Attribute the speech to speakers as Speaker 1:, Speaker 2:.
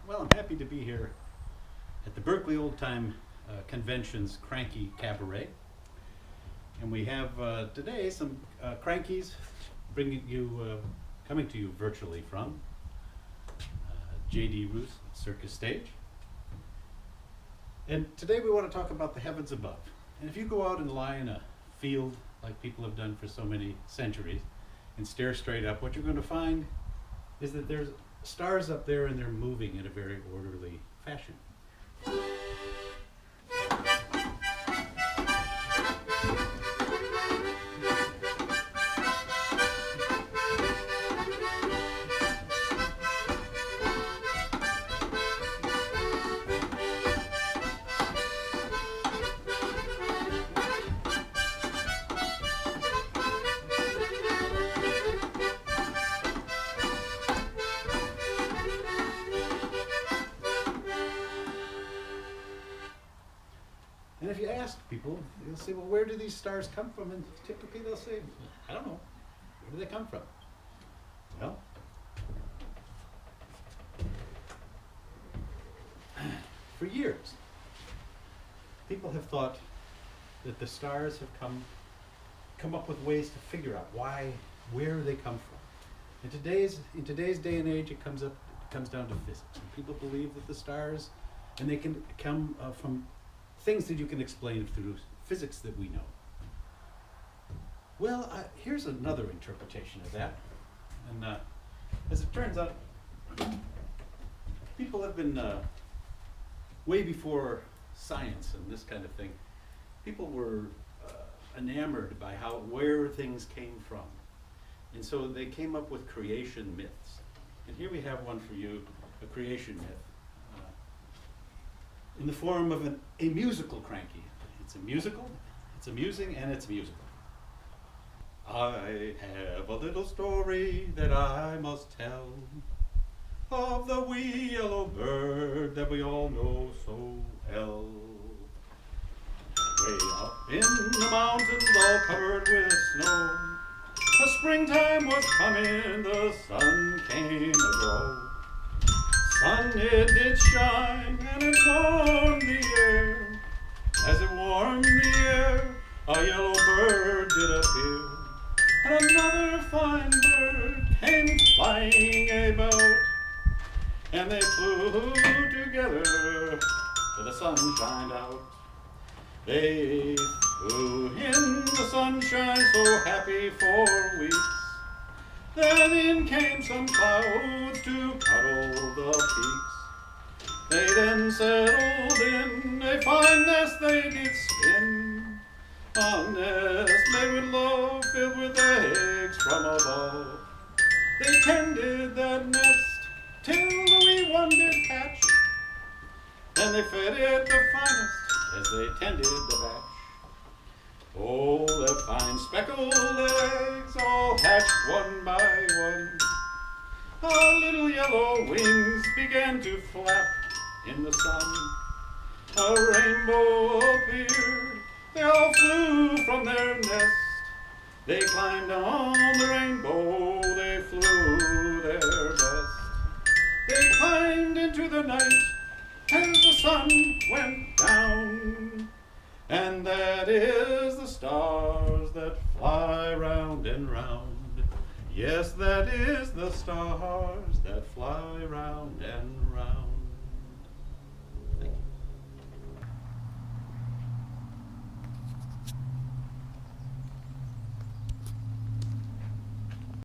Speaker 1: Well, I'm happy to be here at the Berkeley Old Time Convention's Cranky Cabaret. And we have today some Crankies coming to you virtually from JD Ruse Circus Stage. And today we want to talk about the heavens above. And if you go out and lie in a field like people have done for so many centuries and stare straight up, what you're going to find is that there's stars up there and they're moving in a very orderly fashion. And if you ask people, they'll say, well, where do these stars come from? And typically they'll say, I don't know. Where do they come from? Well, for years, people have thought that the stars have come up with ways to figure out where they come from. In today's day and age, it comes down to physics. And people believe that the stars, and they can come from things that you can explain through physics that we know. Well, here's another interpretation of that. And as it turns out, people have been, way before science and this kind of thing, people were enamored by where things came from. And so they came up with creation myths. And here we have one for you, a creation myth, in the form of a musical cranky. It's a musical, it's amusing, and it's musical. I have a little story that I must tell of the wee yellow bird that we all know so well. Way up in the mountains all covered with snow, the springtime was coming, the sun came aglow. Sun it did shine, and it warmed the air. As it warmed the air, a yellow bird did appear, and another fine bird came flying about, and they flew together till the sun shined out. They flew in the sunshine so happy for weeks. Then in came some clouds to cuddle the peaks. They then settled in a fine nest they did spin, a nest made with love, filled with eggs from above. They tended that nest till the wee one did hatch, then they fed it the finest as they tended the batch. Oh, the fine speckled eggs all hatched one by one. Our little yellow wings began to flap in the sun. A rainbow appeared, they all flew from their nest. They climbed on the rainbow, they flew their best. They climbed into the night as the sun went down. And that is the stars that fly round and round. Yes, that is the stars that fly round and round.